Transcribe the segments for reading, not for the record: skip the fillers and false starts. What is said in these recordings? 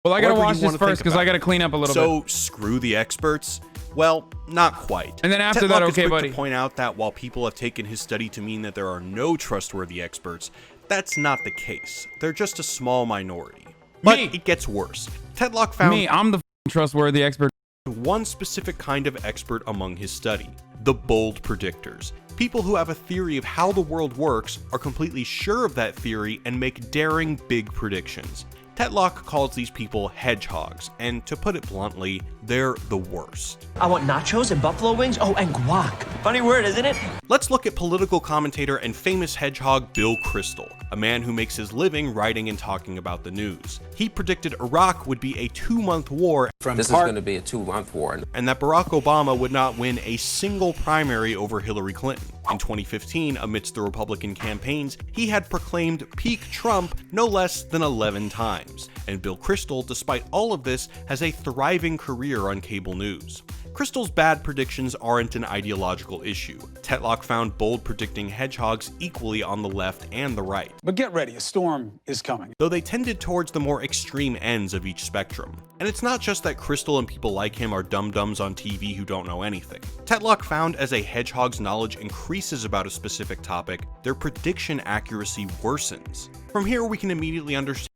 Well, I gotta However watch you this wanna first think because about I gotta it. clean up a little So, bit. screw the experts? Well, not quite. And then after that, Tetlock is okay, quick buddy. to point out that while people have taken his study to mean that there are no trustworthy experts, that's not the case. They're just a small minority. But it gets worse. Tetlock found I'm the trustworthy expert. one specific kind of expert among his study: the bold predictors. People who have a theory of how the world works, are completely sure of that theory, and make daring, big predictions. Tetlock calls these people hedgehogs, and to put it bluntly, they're the worst. I want nachos and buffalo wings. Oh, and guac. Funny word, isn't it? Let's look at political commentator and famous hedgehog Bill Kristol, a man who makes his living writing and talking about the news. He predicted Iraq would be a 2-month war, This is going to be a 2-month war. and that Barack Obama would not win a single primary over Hillary Clinton. In 2015, amidst the Republican campaigns, he had proclaimed peak Trump no less than 11 times. And Bill Kristol, despite all of this, has a thriving career on cable news. Kristol's bad predictions aren't an ideological issue. Tetlock found bold predicting hedgehogs equally on the left and the right, But get ready, a storm is coming. though they tended towards the more extreme ends of each spectrum. And it's not just that Kristol and people like him are dum-dums on TV who don't know anything. Tetlock found as a hedgehog's knowledge increases about a specific topic, their prediction accuracy worsens. From here we can immediately understand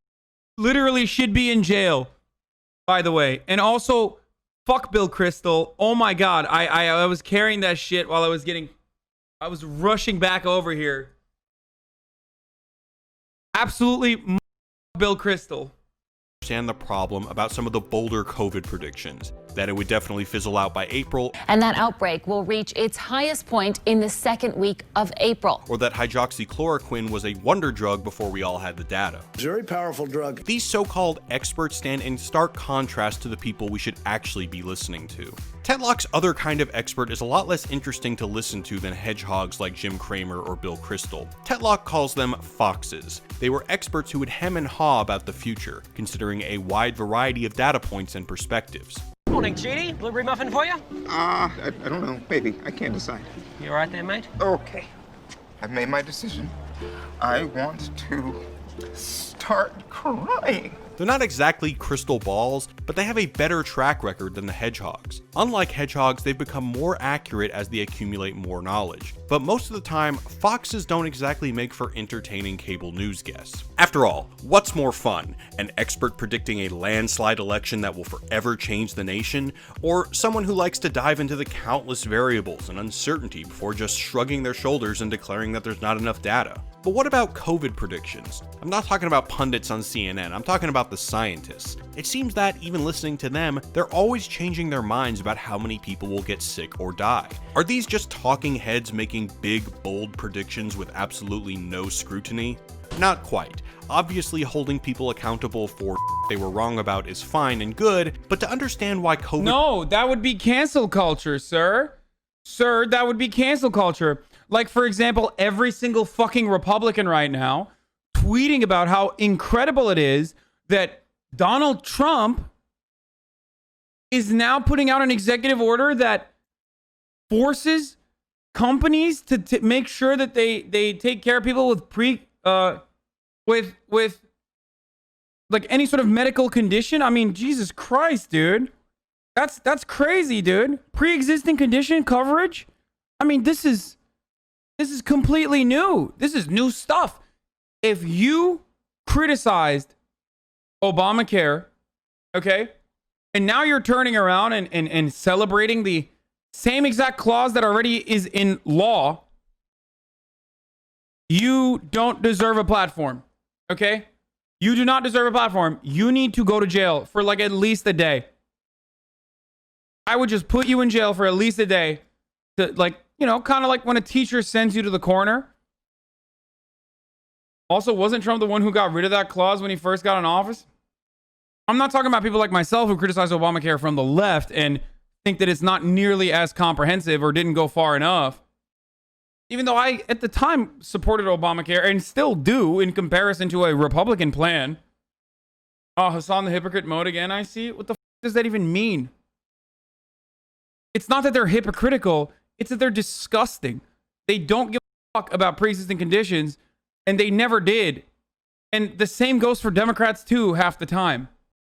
Literally should be in jail, by the way. And also, fuck Bill Kristol. Oh my god, I was carrying that shit while I was rushing back over here. Absolutely Bill Kristol. the problem about some of the bolder COVID predictions, that it would definitely fizzle out by April, And that outbreak will reach its highest point in the second week of April. or that hydroxychloroquine was a wonder drug before we all had the data. Very powerful drug. These so-called experts stand in stark contrast to the people we should actually be listening to. Tetlock's other kind of expert is a lot less interesting to listen to than hedgehogs like Jim Cramer or Bill Kristol. Tetlock calls them foxes. They were experts who would hem and haw about the future, considering a wide variety of data points and perspectives. Morning, Judy. Blueberry muffin for you? I don't know. Maybe. I can't decide. You all right there, mate? Okay. I've made my decision. I want to start crying. They're not exactly crystal balls, but they have a better track record than the hedgehogs. Unlike hedgehogs, they've become more accurate as they accumulate more knowledge. But most of the time, foxes don't exactly make for entertaining cable news guests. After all, what's more fun? An expert predicting a landslide election that will forever change the nation? Or someone who likes to dive into the countless variables and uncertainty before just shrugging their shoulders and declaring that there's not enough data? But what about COVID predictions? I'm not talking about pundits on CNN, I'm talking about the scientists. It seems that, even listening to them, they're always changing their minds about how many people will get sick or die. Are these just talking heads making big, bold predictions with absolutely no scrutiny? Not quite. Obviously, holding people accountable for they were wrong about is fine and good, but to understand why COVID— No, that would be cancel culture, sir. Sir, that would be cancel culture. Like, for example, every single fucking Republican right now tweeting about how incredible it is that Donald Trump is now putting out an executive order that forces companies to make sure that they take care of people with with like any sort of medical condition. I mean, Jesus Christ, dude. That's crazy, dude. Pre-existing condition coverage? I mean, this is completely new. This is new stuff. If you criticized Obamacare, okay, and now you're turning around and celebrating the same exact clause that already is in law, you don't deserve a platform, okay? You do not deserve a platform. You need to go to jail for like at least a day. I would just put you in jail for at least a day to, like, you know, kind of like when a teacher sends you to the corner. Also, wasn't Trump the one who got rid of that clause when he first got in office? I'm not talking about people like myself who criticize Obamacare from the left and think that it's not nearly as comprehensive or didn't go far enough. Even though I, at the time, supported Obamacare and still do in comparison to a Republican plan. Oh, Hasan the hypocrite mode again, I see. What the f does that even mean? It's not that they're hypocritical. It's that they're disgusting. They don't give a fuck about pre-existing conditions, and they never did. And the same goes for Democrats too, half the time.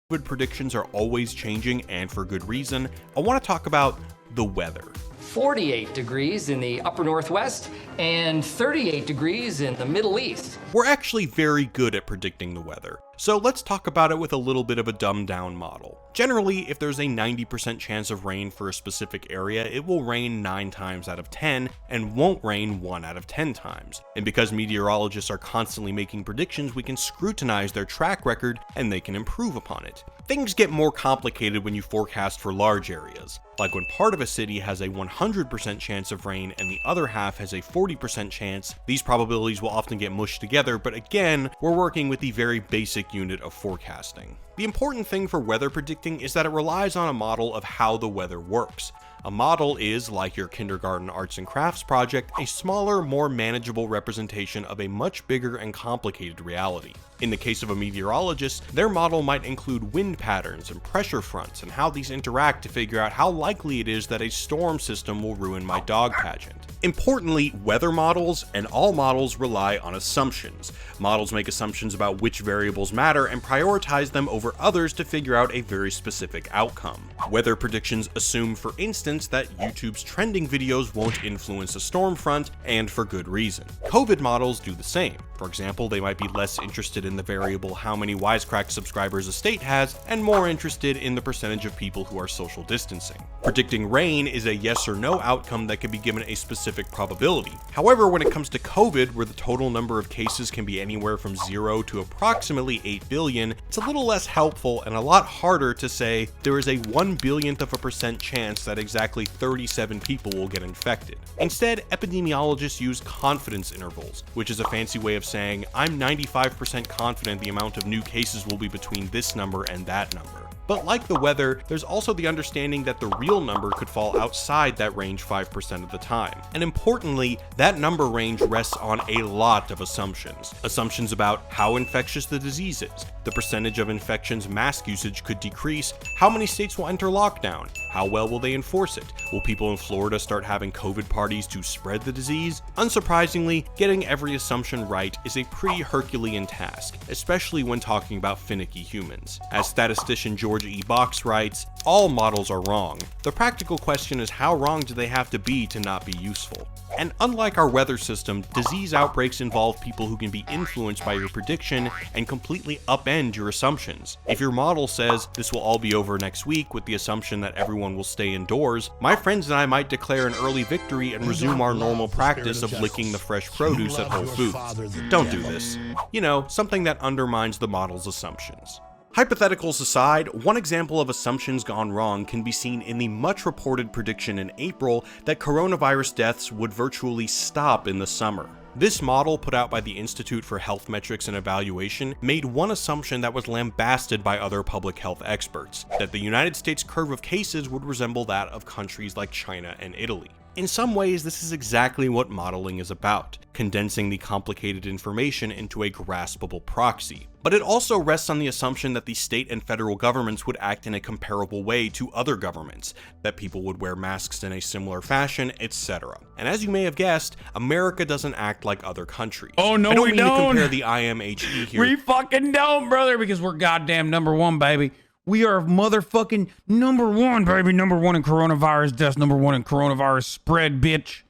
COVID predictions are always changing, and for good reason, I want to talk about the weather. 48 degrees in the upper northwest and 38 degrees in the Middle East. We're actually very good at predicting the weather, so let's talk about it with a little bit of a dumbed down model. Generally, if there's a 90% chance of rain for a specific area, it will rain 9 times out of 10 and won't rain 1 out of 10 times. And because meteorologists are constantly making predictions, we can scrutinize their track record and they can improve upon it. Things get more complicated when you forecast for large areas, like when part of a city has a 100% chance of rain and the other half has a 40% chance. These probabilities will often get mushed together, but again, we're working with the very basic unit of forecasting. The important thing for weather predicting is that it relies on a model of how the weather works. A model is, like your kindergarten arts and crafts project, a smaller, more manageable representation of a much bigger and complicated reality. In the case of a meteorologist, their model might include wind patterns and pressure fronts and how these interact to figure out how likely it is that a storm system will ruin my dog pageant. Importantly, weather models and all models rely on assumptions. Models make assumptions about which variables matter and prioritize them over others to figure out a very specific outcome. Weather predictions assume, for instance, that YouTube's trending videos won't influence a storm front, and for good reason. COVID models do the same. For example, they might be less interested in the variable how many Wisecrack subscribers a state has, and more interested in the percentage of people who are social distancing. Predicting rain is a yes or no outcome that can be given a specific probability. However, when it comes to COVID, where the total number of cases can be anywhere from 0 to approximately 8 billion, it's a little less helpful and a lot harder to say there is a 1/1000% chance that exactly 37 people will get infected. Instead, epidemiologists use confidence intervals, which is a fancy way of saying I'm 95% confident the amount of new cases will be between this number and that number. But like the weather, there's also the understanding that the real number could fall outside that range 5% of the time. And importantly, that number range rests on a lot of assumptions. Assumptions about how infectious the disease is, the percentage of infections mask usage could decrease, how many states will enter lockdown, how well will they enforce it, will people in Florida start having COVID parties to spread the disease? Unsurprisingly, getting every assumption right is a pretty Herculean task, especially when talking about finicky humans. As statistician George E. Box writes, all models are wrong. The practical question is how wrong do they have to be to not be useful? And unlike our weather system, disease outbreaks involve people who can be influenced by your prediction and completely upend your assumptions. If your model says this will all be over next week with the assumption that everyone will stay indoors, my friends and I might declare an early victory and resume our normal practice of licking the fresh produce at Whole Foods. Don't do this. You know, something that undermines the model's assumptions. Hypotheticals aside, one example of assumptions gone wrong can be seen in the much reported prediction in April that coronavirus deaths would virtually stop in the summer. This model, put out by the Institute for Health Metrics and Evaluation, made one assumption that was lambasted by other public health experts, that the United States curve of cases would resemble that of countries like China and Italy. In some ways, this is exactly what modeling is about, condensing the complicated information into a graspable proxy. But it also rests on the assumption that the state and federal governments would act in a comparable way to other governments, that people would wear masks in a similar fashion, etc. And as you may have guessed, America doesn't act like other countries. Oh, no, I don't we mean don't. to compare the IMHE here. We fucking don't, brother, because we're goddamn number one, baby. We are motherfucking number one, baby. Number one in coronavirus deaths, number one in coronavirus spread, bitch.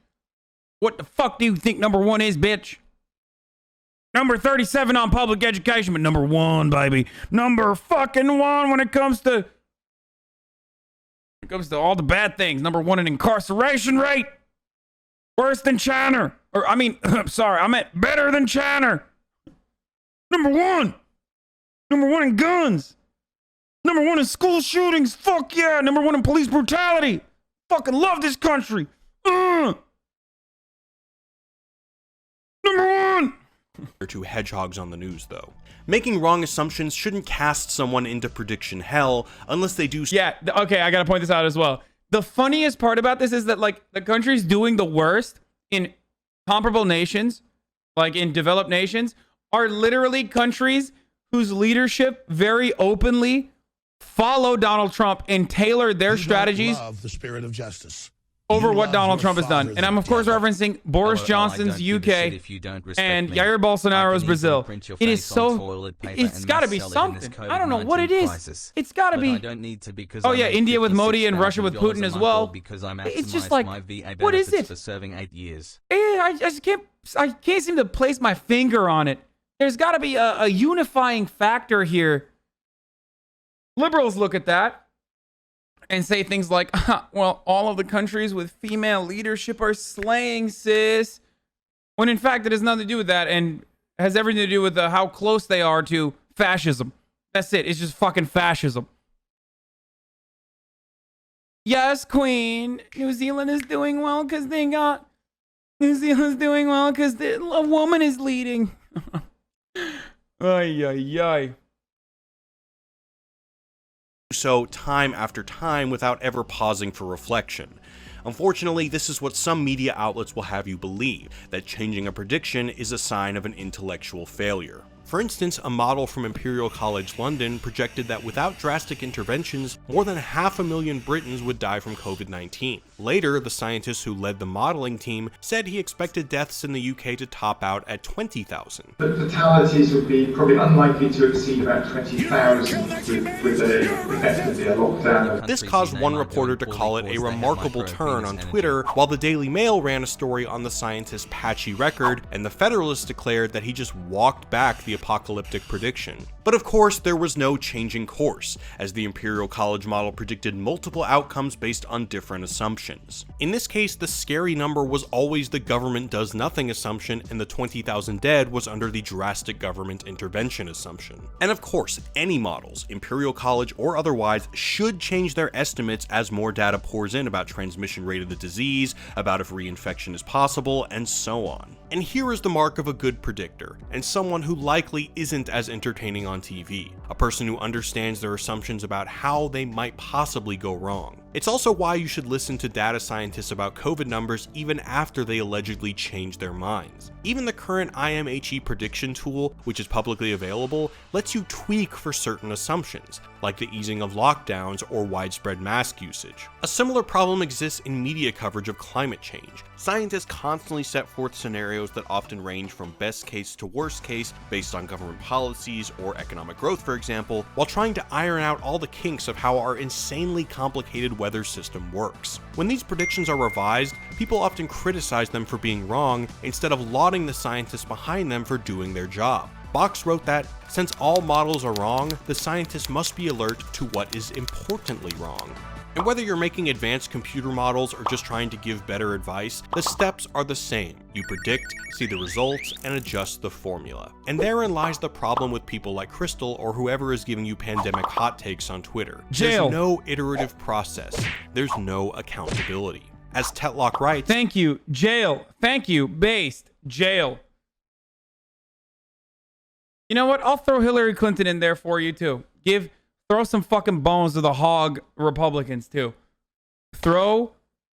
What the fuck do you think number one is, bitch? Number 37 on public education, but number one, baby. Number fucking one when it comes to all the bad things. Number one in incarceration rate. Worse than China. Or, I mean, sorry, I meant better than China. Number one. Number one in guns. Number one in school shootings. Fuck yeah. Number one in police brutality. Fucking love this country. Number one. To hedgehogs on the news, though. Making wrong assumptions shouldn't cast someone into prediction hell unless they do. Yeah, okay, I gotta point this out as well. The funniest part about this is that, like, the countries doing the worst in comparable nations, like in developed nations, are literally countries whose leadership very openly follow Donald Trump and tailor their strategies. Love the spirit of justice. over what Donald Trump has done. And I'm, of course, referencing Boris Johnson's UK and Jair Bolsonaro's Brazil. It is so... It's got to be something. I don't know what it is. It's got to be... Oh, yeah, India with Modi and Russia with Putin as well. It's just like, what is it? I can't seem to place my finger on it. There's got to be a unifying factor here. Liberals look at that and say things like, well, all of the countries with female leadership are slaying, sis. When in fact, it has nothing to do with that and has everything to do with how close they are to fascism. That's it. It's just fucking fascism. Yes, Queen. New Zealand is doing well because they got... New Zealand's doing well because a woman is leading. Ay, ay, ay. So time after time without ever pausing for reflection. Unfortunately, this is what some media outlets will have you believe, that changing a prediction is a sign of an intellectual failure. For instance, a model from Imperial College London projected that without drastic interventions, more than 500,000 Britons would die from COVID-19. Later, the scientist who led the modeling team said he expected deaths in the UK to top out at 20,000. The fatalities would be probably unlikely to exceed about 20,000 with effectively a lockdown. This caused one reporter to call it a remarkable turn on Twitter, while the Daily Mail ran a story on the scientist's patchy record, and the Federalist declared that he just walked back the apocalyptic prediction. But of course, there was no changing course, as the Imperial College model predicted multiple outcomes based on different assumptions. In this case, the scary number was always the government does nothing assumption, and the 20,000 dead was under the drastic government intervention assumption. And of course, any models, Imperial College or otherwise, should change their estimates as more data pours in about transmission rate of the disease, about if reinfection is possible, and so on. And here is the mark of a good predictor, and someone who likely isn't as entertaining on TV, a person who understands their assumptions about how they might possibly go wrong. It's also why you should listen to data scientists about COVID numbers even after they allegedly change their minds. Even the current IMHE prediction tool, which is publicly available, lets you tweak for certain assumptions, like the easing of lockdowns or widespread mask usage. A similar problem exists in media coverage of climate change. Scientists constantly set forth scenarios that often range from best case to worst case based on government policies or economic growth, for example, while trying to iron out all the kinks of how our insanely complicated weather system works. When these predictions are revised, people often criticize them for being wrong instead of lauding the scientists behind them for doing their job. Box wrote that, since all models are wrong, the scientists must be alert to what is importantly wrong. And whether you're making advanced computer models or just trying to give better advice, the steps are the same. You predict, see the results, and adjust the formula. And therein lies the problem with people like Crystal or whoever is giving you pandemic hot takes on Twitter. Jail. There's no iterative process. There's no accountability. As Tetlock writes, thank you, jail. Thank you, based, jail. You know what? I'll throw Hillary Clinton in there for you too. Throw some fucking bones to the hog Republicans too. Throw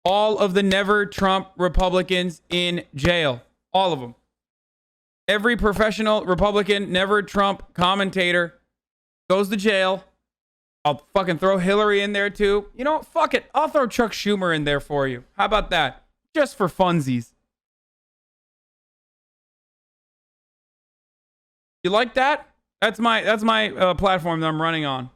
all of the never Trump Republicans in jail. All of them. Every professional Republican, never Trump commentator goes to jail. I'll fucking throw Hillary in there too. You know what? Fuck it. I'll throw Chuck Schumer in there for you. How about that? Just for funsies. You like that? That's my platform that I'm running on.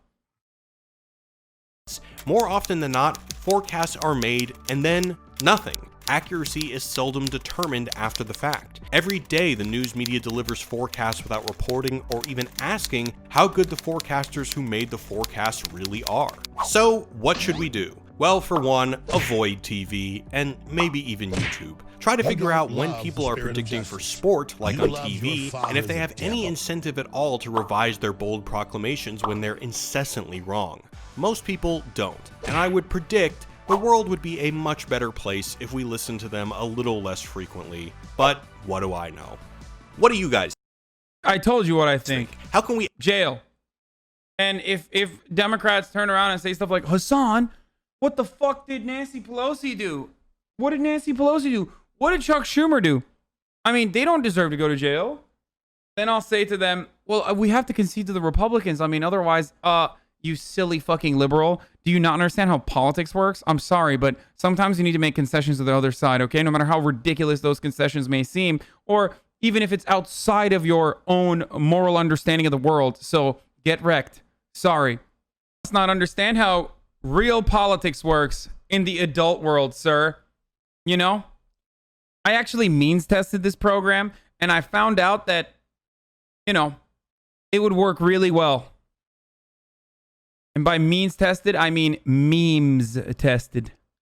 more often than not, forecasts are made and then nothing. Accuracy is seldom determined after the fact. Every day, the news media delivers forecasts without reporting or even asking how good the forecasters who made the forecasts really are. So, what should we do? Well, for one, avoid TV and maybe even YouTube. Try to figure out when people are predicting for sport, like on TV, and if they have any incentive at all to revise their bold proclamations when they're incessantly wrong. Most people don't, and I would predict the world would be a much better place if we listened to them a little less frequently. But what do I know? What do you guys think? I told you what I think. How can we jail? And if Democrats turn around and say stuff like, Hasan, what the fuck did Nancy Pelosi do? What did Nancy Pelosi do? What did Chuck Schumer do? I mean, they don't deserve to go to jail. Then I'll say to them, well, we have to concede to the Republicans. I mean, otherwise, You silly fucking liberal. Do you not understand how politics works? I'm sorry, but sometimes you need to make concessions to the other side, okay? No matter how ridiculous those concessions may seem, or even if it's outside of your own moral understanding of the world. So get wrecked. Sorry. Let's not understand how real politics works in the adult world, sir. You know? I actually means tested this program, and I found out that, you know, it would work really well. And by means tested, I mean memes tested.